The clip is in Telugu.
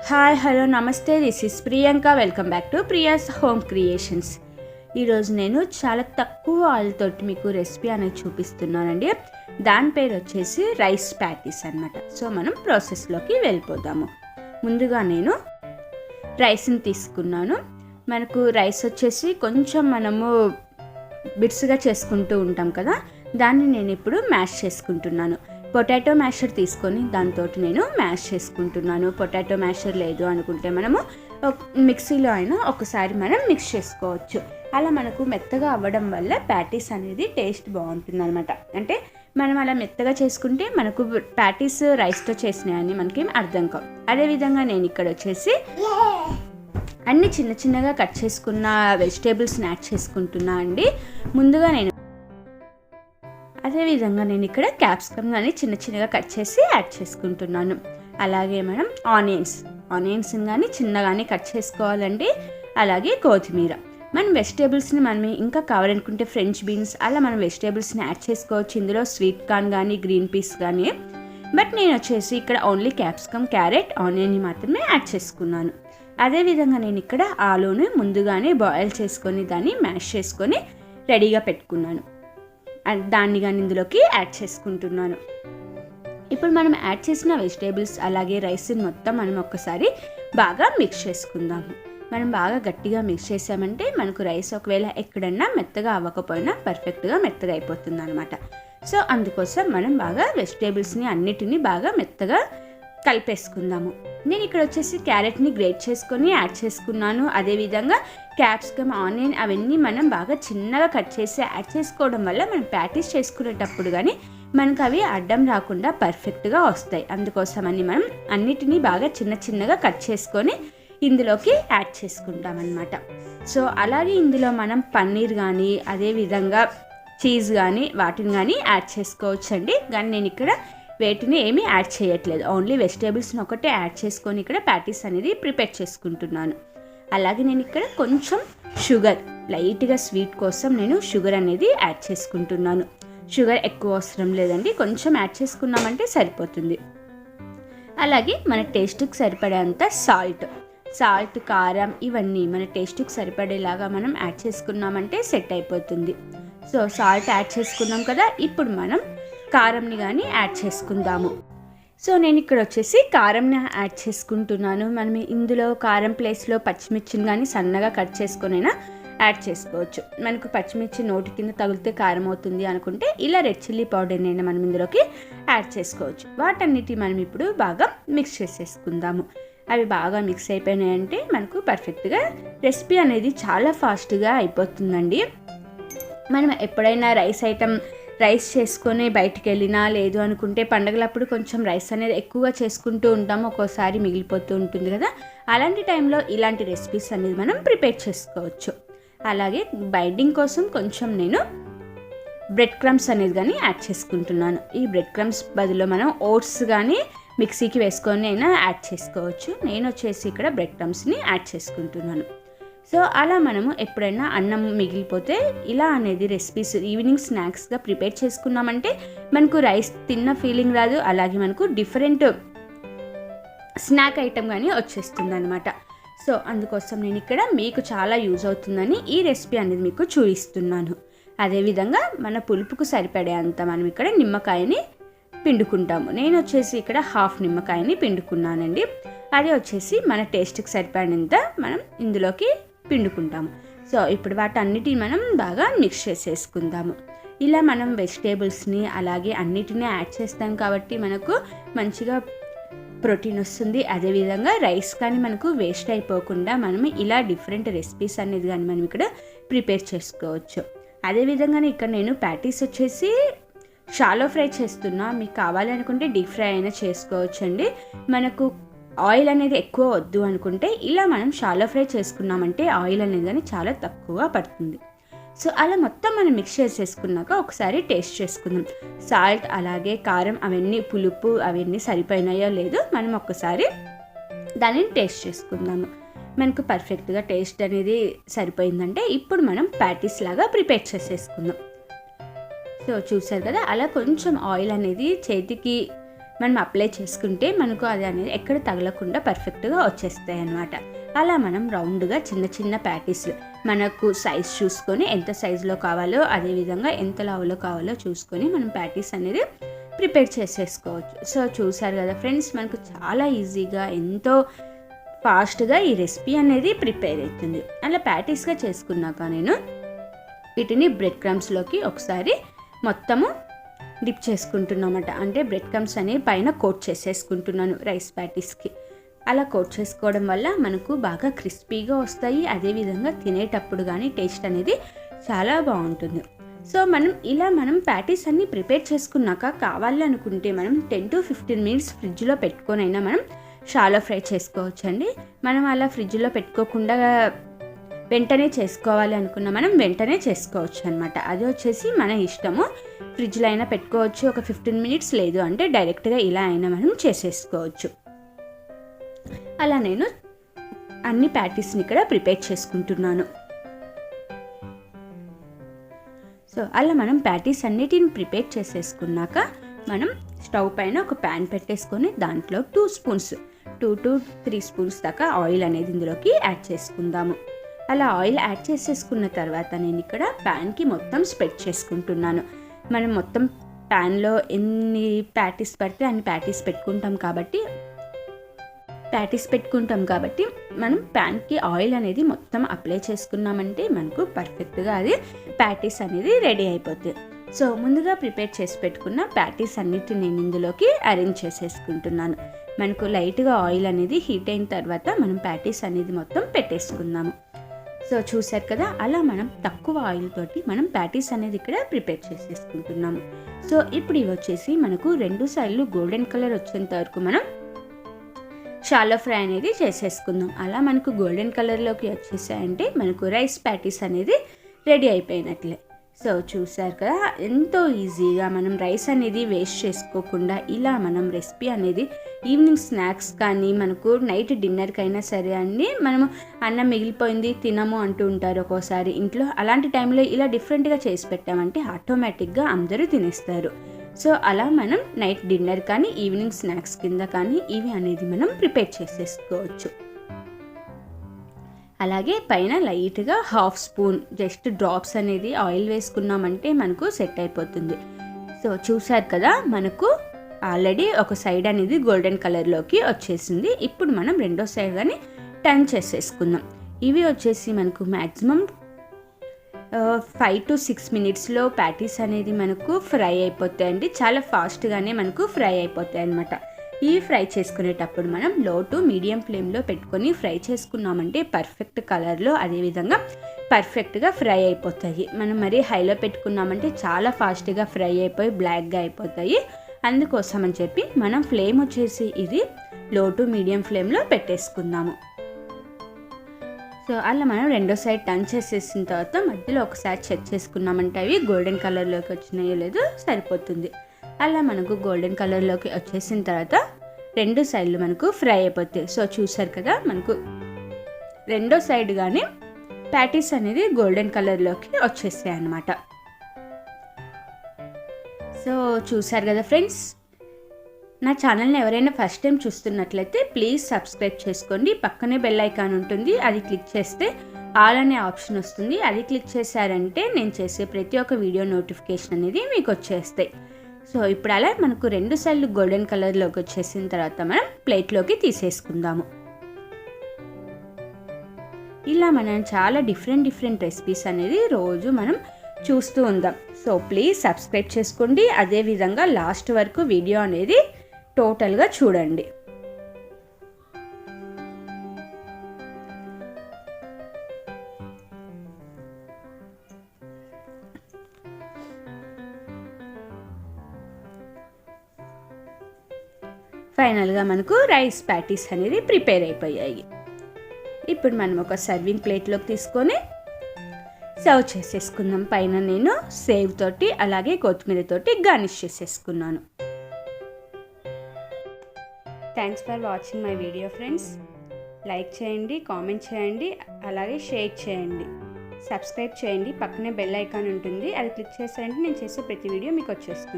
హాయ్ హలో నమస్తే, this is Priyanka. Welcome back to Priya's home creations. ఈరోజు నేను చాలా తక్కువ ఆయిల్ తోటి మీకు రెసిపీ అనేది చూపిస్తున్నానండి. దాని పేరు వచ్చేసి రైస్ ప్యాటీస్ అన్నమాట. సో మనం ప్రాసెస్లోకి వెళ్ళిపోదాము. ముందుగా నేను రైస్ని తీసుకున్నాను. మనకు రైస్ వచ్చేసి కొంచెం మనము బిట్స్గా చేసుకుంటూ ఉంటాం కదా, దాన్ని నేను ఇప్పుడు మ్యాష్ చేసుకుంటున్నాను. పొటాటో మ్యాషర్ తీసుకొని దాంతో నేను మ్యాష్ చేసుకుంటున్నాను. పొటాటో మ్యాషర్ లేదు అనుకుంటే మనము మిక్సీలో అయినా ఒకసారి మనం మిక్స్ చేసుకోవచ్చు. అలా మనకు మెత్తగా అవ్వడం వల్ల ప్యాటీస్ అనేది టేస్ట్ బాగుంటుంది అనమాట. అంటే మనం అలా మెత్తగా చేసుకుంటే మనకు ప్యాటీస్ రైస్తో చేసినాయని మనకేం అర్థం కావు. అదేవిధంగా నేను ఇక్కడ వచ్చేసి అన్ని చిన్న చిన్నగా కట్ చేసుకున్న వెజిటేబుల్స్ని యాడ్ చేసుకుంటున్నా అండి. ముందుగా అదేవిధంగా నేను ఇక్కడ క్యాప్సికమ్ కానీ చిన్న చిన్నగా కట్ చేసి యాడ్ చేసుకుంటున్నాను. అలాగే మనం ఆనియన్స్ కానీ చిన్నగానే కట్ చేసుకోవాలండి. అలాగే కొత్తిమీర. మనం వెజిటేబుల్స్ని మనం ఇంకా కావాలనుకుంటే ఫ్రెంచ్ బీన్స్ అలా మనం వెజిటేబుల్స్ని యాడ్ చేసుకోవచ్చు. ఇందులో స్వీట్ కార్న్ కానీ గ్రీన్ పీస్ కానీ. బట్ నేను వచ్చేసి ఇక్కడ ఓన్లీ క్యాప్సికమ్, క్యారెట్, ఆనియన్ని మాత్రమే యాడ్ చేసుకున్నాను. అదేవిధంగా నేను ఇక్కడ ఆలూని ముందుగానే బాయిల్ చేసుకొని దాన్ని మ్యాష్ చేసుకొని రెడీగా పెట్టుకున్నాను. దాన్ని కానీ ఇందులోకి యాడ్ చేసుకుంటున్నాను. ఇప్పుడు మనం యాడ్ చేసిన వెజిటేబుల్స్ అలాగే రైస్ని మొత్తం మనం ఒక్కసారి బాగా మిక్స్ చేసుకుందాము. మనం బాగా గట్టిగా మిక్స్ చేసామంటే మనకు రైస్ ఒకవేళ ఎక్కడన్నా మెత్తగా అవ్వకపోయినా పర్ఫెక్ట్గా మెత్తగా అయిపోతుంది అనమాట. సో అందుకోసం మనం బాగా వెజిటేబుల్స్ని అన్నిటినీ బాగా మెత్తగా కలిపేసుకుందాము. నేను ఇక్కడ వచ్చేసి క్యారెట్ని గ్రేట్ చేసుకొని యాడ్ చేసుకున్నాను. అదేవిధంగా క్యాప్సికమ్, ఆనియన్ అవన్నీ మనం బాగా చిన్నగా కట్ చేసి యాడ్ చేసుకోవడం వల్ల మనం ప్యాటీస్ చేసుకునేటప్పుడు కానీ మనకు అవి అడ్డం రాకుండా పర్ఫెక్ట్గా వస్తాయి. అందుకోసమని మనం అన్నిటినీ బాగా చిన్న చిన్నగా కట్ చేసుకొని ఇందులోకి యాడ్ చేసుకుంటామన్నమాట. సో అలాగే ఇందులో మనం పన్నీర్ కానీ అదేవిధంగా చీజ్ కానీ వాటిని కానీ యాడ్ చేసుకోవచ్చండి. కానీ నేను ఇక్కడ వేటిని ఏమీ యాడ్ చేయట్లేదు, ఓన్లీ వెజిటేబుల్స్ని ఒకటే యాడ్ చేసుకొని ఇక్కడ ప్యాటీస్ అనేది ప్రిపేర్ చేసుకుంటున్నాను. అలాగే నేను ఇక్కడ కొంచెం షుగర్, లైట్గా స్వీట్ కోసం నేను షుగర్ అనేది యాడ్ చేసుకుంటున్నాను. షుగర్ ఎక్కువ అవసరం లేదండి, కొంచెం యాడ్ చేసుకున్నామంటే సరిపోతుంది. అలాగే మన టేస్ట్కి సరిపడేంత సాల్ట్, కారం ఇవన్నీ మన టేస్ట్కి సరిపడేలాగా మనం యాడ్ చేసుకున్నామంటే సెట్ అయిపోతుంది. సో సాల్ట్ యాడ్ చేసుకున్నాం కదా, ఇప్పుడు మనం కారంని కానీ యాడ్ చేసుకుందాము. సో నేను ఇక్కడ వచ్చేసి కారంని యాడ్ చేసుకుంటున్నాను. మనం ఇందులో కారం ప్లేస్లో పచ్చిమిర్చిని కానీ సన్నగా కట్ చేసుకొనైనా యాడ్ చేసుకోవచ్చు. మనకు పచ్చిమిర్చి నోటి కింద తగిలితే కారం అవుతుంది అనుకుంటే ఇలా రెడ్ చిల్లీ పౌడర్ని అయినా మనం ఇందులోకి యాడ్ చేసుకోవచ్చు. వాటన్నిటి మనం ఇప్పుడు బాగా మిక్స్ చేసేసుకుందాము. అవి బాగా మిక్స్ అయిపోయినాయంటే మనకు పర్ఫెక్ట్గా రెసిపీ అనేది చాలా ఫాస్ట్గా అయిపోతుందండి. మనం ఎప్పుడైనా రైస్ చేసుకొని బయటికి వెళ్ళినా లేదు అనుకుంటే పండగలప్పుడు కొంచెం రైస్ అనేది ఎక్కువగా చేసుకుంటూ ఉంటాము, ఒక్కోసారి మిగిలిపోతూ ఉంటుంది కదా, అలాంటి టైంలో ఇలాంటి రెసిపీస్ అనేది మనం ప్రిపేర్ చేసుకోవచ్చు. అలాగే బైండింగ్ కోసం కొంచెం నేను బ్రెడ్ క్రమ్స్ అనేది కానీ యాడ్ చేసుకుంటున్నాను. ఈ బ్రెడ్ క్రమ్స్ బదులు మనం ఓట్స్ కానీ మిక్సీకి వేసుకొని అయినా యాడ్ చేసుకోవచ్చు. నేను వచ్చేసి ఇక్కడ బ్రెడ్ క్రమ్స్ని యాడ్ చేసుకుంటున్నాను. సో అలా మనము ఎప్పుడైనా అన్నం మిగిలిపోతే ఇలా అనేది రెసిపీస్ ఈవినింగ్ స్నాక్స్గా ప్రిపేర్ చేసుకున్నామంటే మనకు రైస్ తిన్న ఫీలింగ్ రాదు, అలాగే మనకు డిఫరెంట్ స్నాక్ ఐటమ్ కానీ వచ్చేస్తుంది అనమాట. సో అందుకోసం నేను ఇక్కడ మీకు చాలా యూజ్ అవుతుందని ఈ రెసిపీ అనేది మీకు చూపిస్తున్నాను. అదేవిధంగా మన పులుపుకు సరిపడే అంత మనం ఇక్కడ నిమ్మకాయని పిండుకుంటాము. నేను వచ్చేసి ఇక్కడ హాఫ్ నిమ్మకాయని పిండుకున్నానండి. అదే వచ్చేసి మన టేస్ట్కి సరిపడినంత మనం ఇందులోకి పిండుకుంటాము. సో ఇప్పుడు వాటన్నిటిని మనం బాగా మిక్స్ చేసేసుకుందాము. ఇలా మనం వెజిటేబుల్స్ని అలాగే అన్నిటినీ యాడ్ చేస్తాం కాబట్టి మనకు మంచిగా ప్రోటీన్ వస్తుంది. అదేవిధంగా రైస్ కానీ మనకు వేస్ట్ అయిపోకుండా మనం ఇలా డిఫరెంట్ రెసిపీస్ అనేది కానీ మనం ఇక్కడ ప్రిపేర్ చేసుకోవచ్చు. అదేవిధంగానే ఇక్కడ నేను ప్యాటీస్ వచ్చేసి షాలో ఫ్రై చేస్తున్నా. మీకు కావాలి అనుకుంటే డీప్ ఫ్రై అయినా చేసుకోవచ్చు అండి. మనకు ఆయిల్ అనేది ఎక్కువ వద్దు అనుకుంటే ఇలా మనం షాలో ఫ్రై చేసుకున్నామంటే ఆయిల్ అనేది కానీ చాలా తక్కువ పడుతుంది. సో అలా మొత్తం మనం మిక్స్ చేసేసుకున్నాక ఒకసారి టేస్ట్ చేసుకుందాం. సాల్ట్ అలాగే కారం అవన్నీ పులుపు అవన్నీ సరిపోయినాయో లేదో మనం ఒక్కసారి దానిని టేస్ట్ చేసుకుందాము. మనకు పర్ఫెక్ట్గా టేస్ట్ అనేది సరిపోయిందంటే ఇప్పుడు మనం ప్యాటీస్ లాగా ప్రిపేర్ చేసేసుకుందాం. సో చూసారు కదా, అలా కొంచెం ఆయిల్ అనేది చేతికి మనం అప్లై చేసుకుంటే మనకు అది అనేది ఎక్కడ తగలకుండా పర్ఫెక్ట్గా వచ్చేస్తాయి అన్నమాట. అలా మనం రౌండ్గా చిన్న చిన్న ప్యాటీస్ మనకు సైజ్ చూసుకొని ఎంత సైజులో కావాలో అదేవిధంగా ఎంత లావులో కావాలో చూసుకొని మనం ప్యాటీస్ అనేది ప్రిపేర్ చేసేసుకోవచ్చు. సో చూసారు కదా ఫ్రెండ్స్, మనకు చాలా ఈజీగా ఎంతో ఫాస్ట్గా ఈ రెసిపీ అనేది ప్రిపేర్ అవుతుంది. అలా ప్యాటీస్గా చేసుకున్నాక నేను వీటిని బ్రెడ్ క్రమ్స్లోకి ఒకసారి మొత్తము డిప్ చేసుకుంటున్నామట. అంటే బ్రెడ్ క్రమ్స్ అనేవి పైన కోట్ చేసేసుకుంటున్నాను రైస్ ప్యాటీస్కి. అలా కోట్ చేసుకోవడం వల్ల మనకు బాగా క్రిస్పీగా వస్తాయి. అదేవిధంగా తినేటప్పుడు కానీ టేస్ట్ అనేది చాలా బాగుంటుంది. సో మనం ప్యాటీస్ అన్ని ప్రిపేర్ చేసుకున్నాక కావాలి అనుకుంటే మనం 10 to 15 minutes ఫ్రిడ్జ్లో పెట్టుకొనైనా మనం షాలో ఫ్రై చేసుకోవచ్చండి. మనం అలా ఫ్రిడ్జ్లో పెట్టుకోకుండా వెంటనే చేసుకోవాలి అనుకున్నా మనం వెంటనే చేసుకోవచ్చు అనమాట. అది వచ్చేసి మన ఇష్టము. ఫ్రిడ్జ్లో అయినా పెట్టుకోవచ్చు ఒక 15 minutes, లేదు అంటే డైరెక్ట్గా ఇలా అయినా మనం చేసేసుకోవచ్చు. అలా నేను అన్ని ప్యాటీస్ని ఇక్కడ ప్రిపేర్ చేసుకుంటున్నాను. సో అలా మనం ప్యాటీస్ అన్నిటిని ప్రిపేర్ చేసేసుకున్నాక మనం స్టవ్ పైన ఒక ప్యాన్ పెట్టేసుకొని దాంట్లో 2 to 3 spoons దాకా ఆయిల్ అనేది ఇందులోకి యాడ్ చేసుకుందాము. అలా ఆయిల్ యాడ్ చేసేసుకున్న తర్వాత నేను ఇక్కడ ప్యాన్కి మొత్తం స్ప్రెడ్ చేసుకుంటున్నాను. మనం మొత్తం ప్యాన్లో ఎన్ని ప్యాటీస్ పడితే అన్ని ప్యాటీస్ పెట్టుకుంటాం కాబట్టి మనం ప్యాన్కి ఆయిల్ అనేది మొత్తం అప్లై చేసుకున్నామంటే మనకు పర్ఫెక్ట్గా అది ప్యాటీస్ అనేది రెడీ అయిపోతుంది. సో ముందుగా ప్రిపేర్ చేసి పెట్టుకున్న ప్యాటీస్ అన్నిటిని నేను ఇందులోకి అరేంజ్ చేసేసుకుంటున్నాను. మనకు లైట్గా ఆయిల్ అనేది హీట్ అయిన తర్వాత మనం ప్యాటీస్ అనేది మొత్తం పెట్టేసుకుందాము. సో చూసారు కదా, అలా మనం తక్కువ ఆయిల్ తోటి మనం ప్యాటీస్ అనేది ఇక్కడ ప్రిపేర్ చేసేసుకుంటున్నాము. సో ఇప్పుడు ఇవి వచ్చేసి మనకు 2 సైడ్లు గోల్డెన్ కలర్ వచ్చేంత వరకు మనం షాలో ఫ్రై అనేది చేసేసుకుందాం. అలా మనకు గోల్డెన్ కలర్లోకి వచ్చేసాయంటే మనకు రైస్ ప్యాటీస్ అనేది రెడీ అయిపోయినట్లే. సో చూసారు కదా, ఎంతో ఈజీగా మనం రైస్ అనేది వేస్ట్ చేసుకోకుండా ఇలా మనం రెసిపీ అనేది ఈవినింగ్ స్నాక్స్ కానీ మనకు నైట్ డిన్నర్కైనా సరే అండి, మనము అన్నం మిగిలిపోయింది తినము అంటూ ఉంటారు ఒక్కోసారి ఇంట్లో. అలాంటి టైంలో ఇలా డిఫరెంట్గా చేసి పెట్టామంటే ఆటోమేటిక్గా అందరూ తినేస్తారు. సో అలా మనం నైట్ డిన్నర్ కానీ ఈవినింగ్ స్నాక్స్ కింద కానీ ఇవి అనేది మనం ప్రిపేర్ చేసేసుకోవచ్చు. అలాగే పైన లైట్గా 1/2 spoon జస్ట్ డ్రాప్స్ అనేది ఆయిల్ వేసుకున్నామంటే మనకు సెట్ అయిపోతుంది. సో చూసారు కదా, మనకు ఆల్రెడీ ఒక సైడ్ అనేది గోల్డెన్ కలర్లోకి వచ్చేసింది. ఇప్పుడు మనం రెండో సైడ్ కానీ టర్న్ చేసేసుకుందాం. ఇవి వచ్చేసి మనకు మ్యాక్సిమం 5 to 6 minutesలో ప్యాటీస్ అనేది మనకు ఫ్రై అయిపోతాయండి. చాలా ఫాస్ట్గానే మనకు ఫ్రై అయిపోతాయి అన్నమాట. ఇవి ఫ్రై చేసుకునేటప్పుడు మనం లో టు మీడియం ఫ్లేమ్లో పెట్టుకొని ఫ్రై చేసుకున్నామంటే పర్ఫెక్ట్ కలర్లో అదేవిధంగా పర్ఫెక్ట్గా ఫ్రై అయిపోతాయి. మనం మరీ హైలో పెట్టుకున్నామంటే చాలా ఫాస్ట్గా ఫ్రై అయిపోయి బ్లాక్గా అయిపోతాయి. అందుకోసం అని చెప్పి మనం ఫ్లేమ్ వచ్చేసి ఇది లో టు మీడియం ఫ్లేమ్లో పెట్టేసుకుందాము. సో అలా మనం రెండో సైడ్ టర్న్ చేసేసిన తర్వాత మధ్యలో ఒకసారి చెక్ చేసుకున్నామంటే అవి గోల్డెన్ కలర్లోకి వచ్చినాయో లేదో సరిపోతుంది. అలా మనకు గోల్డెన్ కలర్లోకి వచ్చేసిన తర్వాత రెండు సైడ్లు మనకు ఫ్రై అయిపోతాయి. సో చూసారు కదా, మనకు రెండో సైడ్ కానీ ప్యాటీస్ అనేది గోల్డెన్ కలర్లోకి వచ్చేసాయి అన్నమాట. సో చూసారు కదా ఫ్రెండ్స్, నా ఛానల్ని ఎవరైనా ఫస్ట్ టైం చూస్తున్నట్లయితే ప్లీజ్ సబ్స్క్రైబ్ చేసుకోండి. పక్కనే బెల్ ఐకాన్ ఉంటుంది, అది క్లిక్ చేస్తే ఆల్ అనే ఆప్షన్ వస్తుంది. అది క్లిక్ చేశారంటే నేను చేసే ప్రతి ఒక్క వీడియో నోటిఫికేషన్ అనేది మీకు వచ్చేస్తాయి. సో ఇప్పుడు అలా మనకు రెండు సైడ్లు గోల్డెన్ కలర్లోకి వచ్చేసిన తర్వాత మనం ప్లేట్లోకి తీసేసుకుందాము. ఇలా మనం చాలా డిఫరెంట్ రెసిపీస్ అనేది రోజు మనం చూస్తూ ఉందాం. సో ప్లీజ్ సబ్స్క్రైబ్ చేసుకోండి. అదేవిధంగా లాస్ట్ వరకు వీడియో అనేది టోటల్గా చూడండి. ఫైనల్గా మనకు రైస్ ప్యాటీస్ అనేది ప్రిపేర్ అయిపోయాయి. ఇప్పుడు మనం ఒక సర్వింగ్ ప్లేట్లోకి తీసుకొని సర్వ్ చేసేసుకుందాం. పైన నేను సేవ్ తోటి అలాగే కొత్తిమీర తోటి గార్నిష్ చేసేసుకున్నాను. Thanks for watching my video friends. Like చేయండి, కామెంట్ చేయండి, అలాగే షేర్ చేయండి, సబ్స్క్రైబ్ చేయండి. పక్కనే బెల్ ఐకాన్ ఉంటుంది, అది క్లిక్ చేశారంటే నేను చేసే ప్రతి వీడియో మీకు వచ్చేస్తుంది.